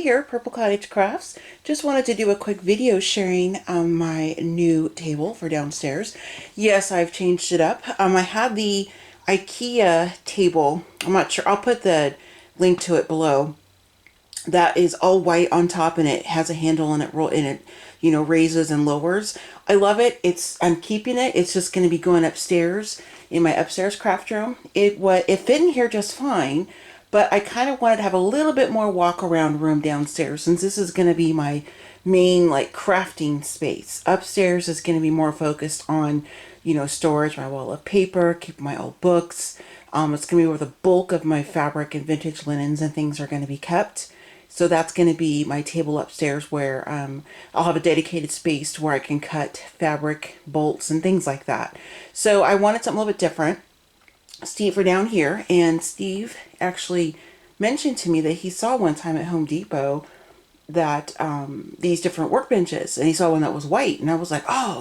Abby here, Purple Cottage Crafts. Just wanted to do a quick video sharing my new table for downstairs. Yes, I've changed it up. I had the IKEA table. I'm not sure. I'll put the link to it below. That is all white on top, and it has a handle, and it raises and lowers. I love it. I'm keeping it. It's just going to be going upstairs in my upstairs craft room. It fit in here just fine. But I kind of wanted to have a little bit more walk around room downstairs, since this is going to be my main crafting space. Upstairs is going to be more focused on, storage, my wall of paper, keep my old books. It's going to be where the bulk of my fabric and vintage linens and things are going to be kept. So that's going to be my table upstairs, where I'll have a dedicated space to where I can cut fabric, bolts, and things like that. So I wanted something a little bit different. Steve are down here, and Steve actually mentioned to me that he saw one time at Home Depot that these different workbenches, and he saw one that was white, and I was like, oh,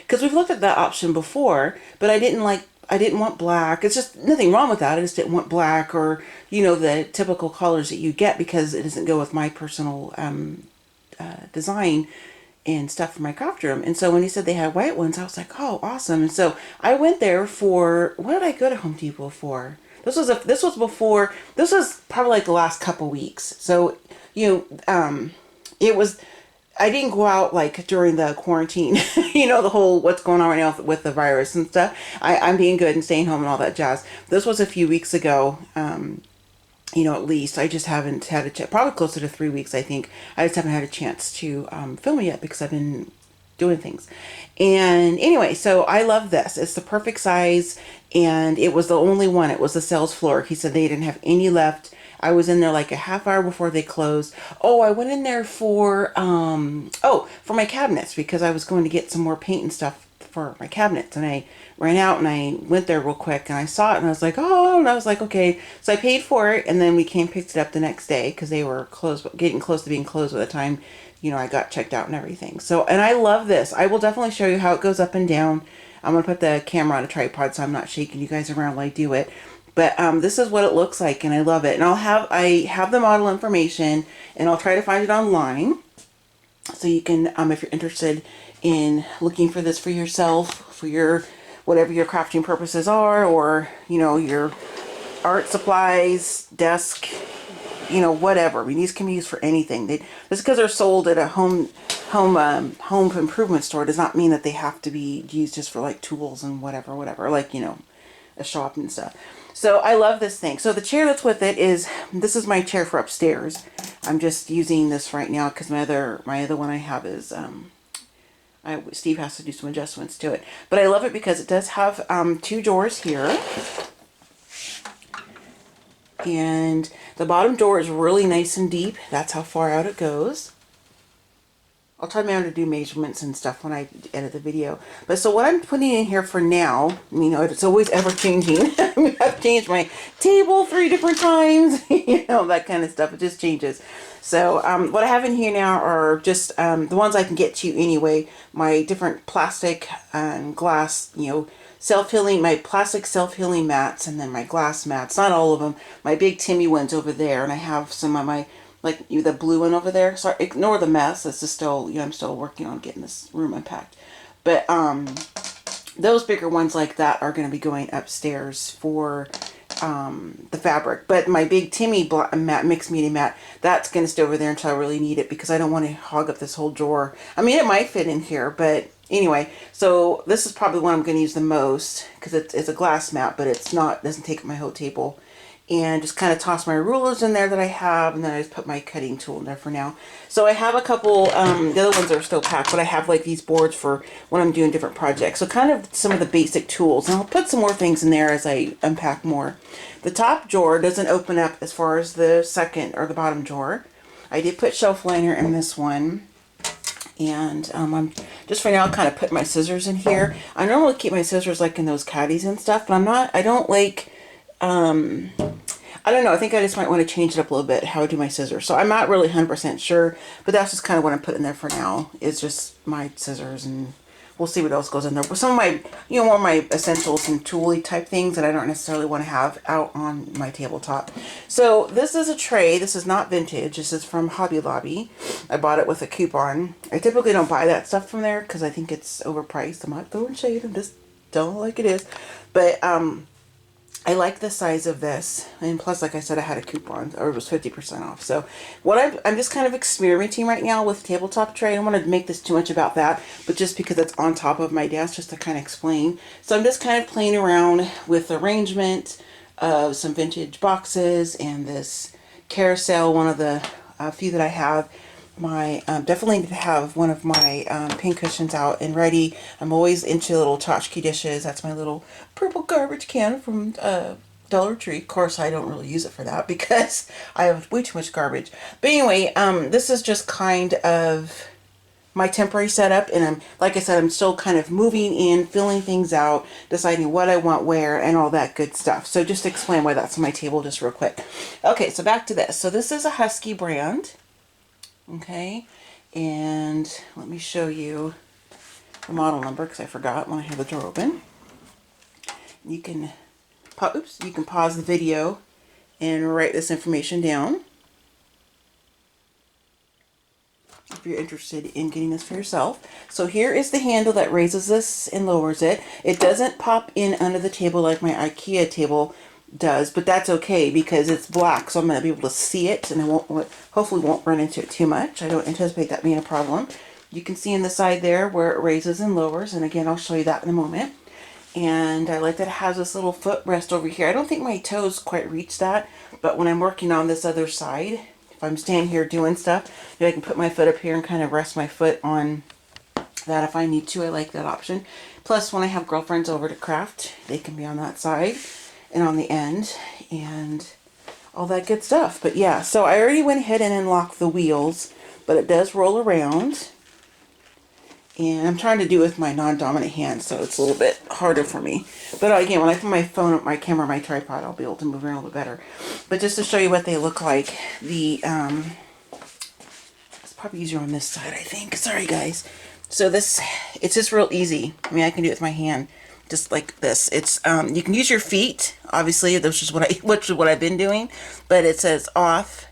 because we've looked at that option before, but I didn't want black. It's just nothing wrong with that. I just didn't want black, or the typical colors that you get, because it doesn't go with my personal design and stuff for my craft room. And so when he said they had white ones, I was like, oh, awesome. And so I went there for, what did I go to Home Depot for? This was probably like the last couple weeks. So, I didn't go out during the quarantine, the whole what's going on right now with the virus and stuff. I'm being good and staying home and all that jazz. This was a few weeks ago. At least I just haven't had a chance, probably closer to 3 weeks, I think. I just haven't had a chance to film it yet, because I've been doing things. And anyway, so I love this. It's the perfect size, and it was the only one. It was the sales floor. He said they didn't have any left. I was in there like a half hour before they closed. Oh, I went in there for my cabinets, because I was going to get some more paint and stuff for my cabinets, and I ran out, and I went there real quick, and I saw it, and I was like, oh, and I was like, okay. So I paid for it, and then we picked it up the next day, because they were closed, getting close to being closed by the time, I got checked out and everything. So, and I love this. I will definitely show you how it goes up and down. I'm going to put the camera on a tripod, so I'm not shaking you guys around while I do it. But this is what it looks like, and I love it. And I have the model information, and I'll try to find it online, so you can, if you're interested in looking for this for yourself, for your whatever your crafting purposes are, or your art supplies, desk, whatever. I mean, these can be used for anything. Just because they're sold at a home improvement store does not mean that they have to be used just for tools and whatever, a shop and stuff. So I love this thing. So the chair that's with it this is my chair for upstairs. I'm just using this right now because my other one I have is Steve has to do some adjustments to it. But I love it because it does have 2 drawers here. And the bottom drawer is really nice and deep. That's how far out it goes. I'll try to do measurements and stuff when I edit the video. But so what I'm putting in here for now, it's always ever changing. I've changed my table 3 different times, that kind of stuff. It just changes. So what I have in here now are just the ones I can get to anyway. My different plastic and glass, self-healing, my plastic self-healing mats, and then my glass mats. Not all of them. My big Timmy ones over there, and I have some of my the blue one over there. Sorry, ignore the mess. This is still, I'm still working on getting this room unpacked. But those bigger ones like that are going to be going upstairs for the fabric. But my big Timmy mat, mixed media mat, that's going to stay over there until I really need it, because I don't want to hog up this whole drawer. I mean, it might fit in here, but anyway. So this is probably one I'm going to use the most, because it's a glass mat, but doesn't take up my whole table. And just kind of toss my rulers in there that I have, and then I just put my cutting tool in there for now. So I have a couple, the other ones are still packed, but I have these boards for when I'm doing different projects. So kind of some of the basic tools, and I'll put some more things in there as I unpack more. The top drawer doesn't open up as far as the second or the bottom drawer. I did put shelf liner in this one. And I'm just for now kind of put my scissors in here. I normally keep my scissors in those caddies and stuff, but I don't I don't know. I think I just might want to change it up a little bit, how I do my scissors. So I'm not really 100% sure, but that's just kind of what I'm putting there for now. It's just my scissors and we'll see what else goes in there. But some of my, you know, more of my essentials and tooly type things that I don't necessarily want to have out on my tabletop. So this is a tray. This is not vintage. This is from Hobby Lobby. I bought it with a coupon. I typically don't buy that stuff from there because I think it's overpriced. I'm not throwing shade. I'm just telling it like it is. But I like the size of this, and plus, like I said, I had a coupon, or it was 50% off. So what I'm just kind of experimenting right now with tabletop tray. I don't want to make this too much about that, but just because it's on top of my desk, just to kind of explain. So I'm just kind of playing around with arrangement of some vintage boxes and this carousel, one of the few that I have. My definitely need to have one of my pin cushions out and ready. I'm always into little tchotchke dishes. That's my little purple garbage can from Dollar Tree. Of course, I don't really use it for that because I have way too much garbage. But anyway, this is just kind of my temporary setup, and I'm, like I said, I'm still kind of moving in, filling things out, deciding what I want where, and all that good stuff. So just to explain why that's on my table just real quick. Okay, so back to this. So this is a Husky brand. Okay, and let me show you the model number because I forgot when I had the drawer open. You can, you can pause the video and write this information down if you're interested in getting this for yourself. So here is the handle that raises this and lowers it. It doesn't pop in under the table like my IKEA table does, but that's okay because it's black, so I'm going to be able to see it, and I won't, hopefully won't run into it too much. I don't anticipate that being a problem. You can see in the side there where it raises and lowers, and again I'll show you that in a moment. And I like that it has this little footrest over here. I don't think my toes quite reach that, but when I'm working on this other side, if I'm standing here doing stuff, I can put my foot up here and kind of rest my foot on that if I need to. I like that option. Plus, when I have girlfriends over to craft, they can be on that side and on the end and all that good stuff. But yeah, so I already went ahead and unlocked the wheels, but it does roll around, and I'm trying to do it with my non-dominant hand, so it's a little bit harder for me. But again, when I put my phone up, my camera, my tripod, I'll be able to move around a little bit better. But just to show you what they look like, the it's probably easier on this side, I think. Sorry guys. So this, it's just real easy. I mean, I can do it with my hand, just like this. It's you can use your feet, obviously, which is what I've been doing, but it says off,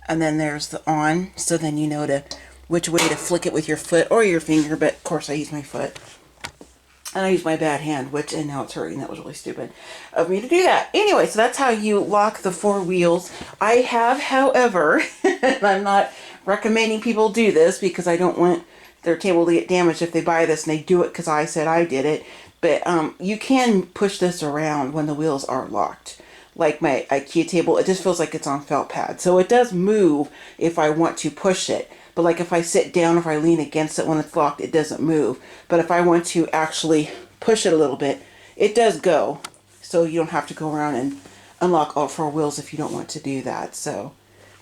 and then there's the on, so then you know which way to flick it with your foot or your finger, but of course I use my foot. And I use my bad hand, and now it's hurting. That was really stupid of me to do that. Anyway, so that's how you lock the 4 wheels. I have, however, and I'm not recommending people do this because I don't want their table to get damaged if they buy this and they do it because I said I did it. But you can push this around when the wheels are locked. Like my IKEA table, it just feels like it's on felt pad. So it does move if I want to push it. But like if I sit down, if I lean against it when it's locked, it doesn't move. But if I want to actually push it a little bit, it does go. So you don't have to go around and unlock all 4 wheels if you don't want to do that. So,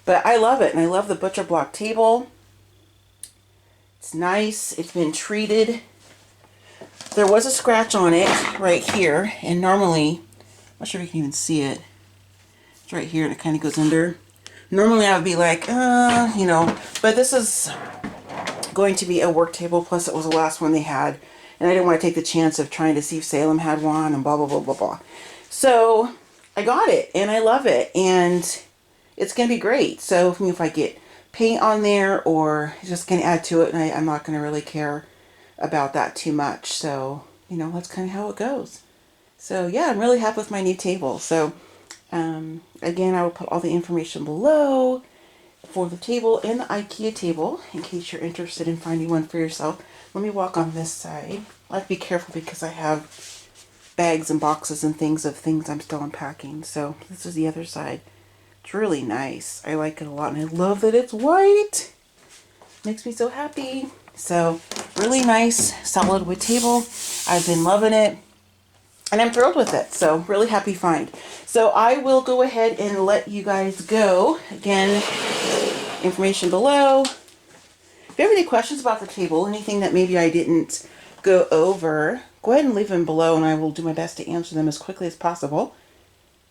but I love it, and I love the butcher block table. It's nice. It's been treated. There was a scratch on it right here, and normally, I'm not sure if you can even see it. It's right here, and it kind of goes under. Normally I would be like, you know, but this is going to be a work table, plus it was the last one they had, and I didn't want to take the chance of trying to see if Salem had one, and blah, blah, blah, blah, blah. So I got it, and I love it, and it's going to be great. So if I get paint on there, or it's just going to add to it, and I'm not going to really care about that too much. So, you know, that's kind of how it goes. So yeah, I'm really happy with my new table. So again, I will put all the information below for the table and the IKEA table in case you're interested in finding one for yourself. Let me walk on this side. I have to be careful because I have bags and boxes and things I'm still unpacking. So this is the other side. It's really nice. I like it a lot, and I love that it's white. Makes me so happy. So really nice solid wood table. I've been loving it, and I'm thrilled with it. So really happy find. So I will go ahead and let you guys go. Again, information below. If you have any questions about the table, anything that maybe I didn't go over, go ahead and leave them below, and I will do my best to answer them as quickly as possible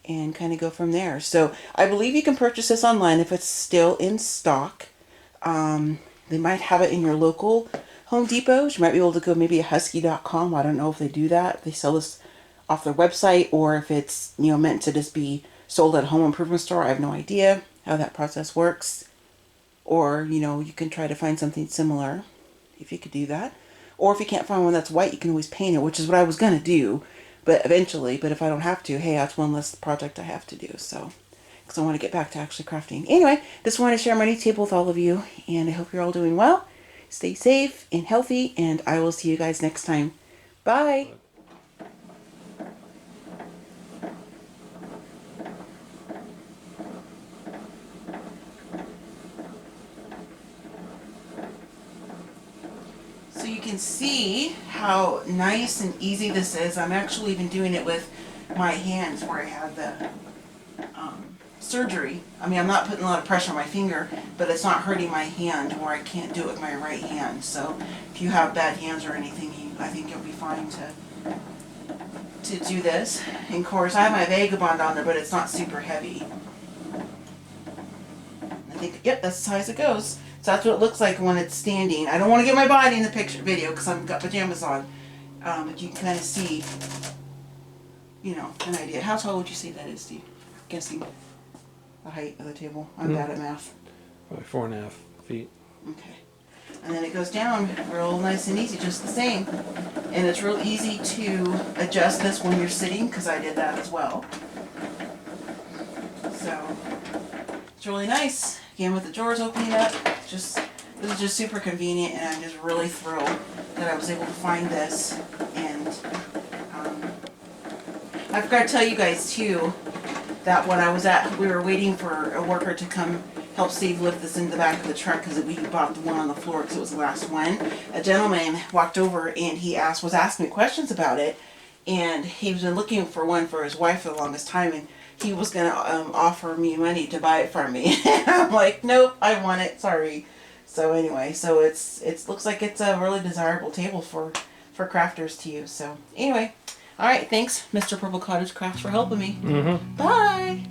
and kind of go from there. So I believe you can purchase this online if it's still in stock. They might have it in your local Home Depot. You might be able to go maybe husky.com. I don't know if they do that. If they sell this off their website or if it's, you know, meant to just be sold at a home improvement store. I have no idea how that process works. Or, you know, you can try to find something similar if you could do that. Or if you can't find one that's white, you can always paint it, which is what I was going to do, but eventually. But if I don't have to, hey, that's one less project I have to do. So, because I want to get back to actually crafting. Anyway, just want to share my new table with all of you, and I hope you're all doing well. Stay safe and healthy, and I will see you guys next time. Bye. So you can see how nice and easy this is. I'm actually even doing it with my hands where I had the surgery. I mean, I'm not putting a lot of pressure on my finger, but it's not hurting my hand where I can't do it with my right hand. So if you have bad hands or anything, I think you'll be fine to do this. And of course, I have my Vagabond on there, but it's not super heavy. I think, yep, that's as high as it goes. So that's what it looks like when it's standing. I don't want to get my body in the picture video because I've got pajamas on. But you can kind of see, you know, an idea. How tall would you say that is, Steve? Guessing the height of the table. I'm bad at math. Probably 4.5 feet. Okay. And then it goes down real nice and easy, just the same. And it's real easy to adjust this when you're sitting because I did that as well. So it's really nice. Again, with the drawers opening up, this is just super convenient, and I'm just really thrilled that I was able to find this. And I forgot to tell you guys too that when I was we were waiting for a worker to come help Steve lift this into the back of the truck because we bought the one on the floor because it was the last one. A gentleman walked over and he was asking me questions about it, and he's been looking for one for his wife for the longest time, and he was going to offer me money to buy it from me. I'm like, nope, I want it, sorry. So anyway, so it looks like it's a really desirable table for crafters to use. So anyway, all right, thanks, Mr. Purple Cottage Crafts, for helping me. Mm-hmm. Bye.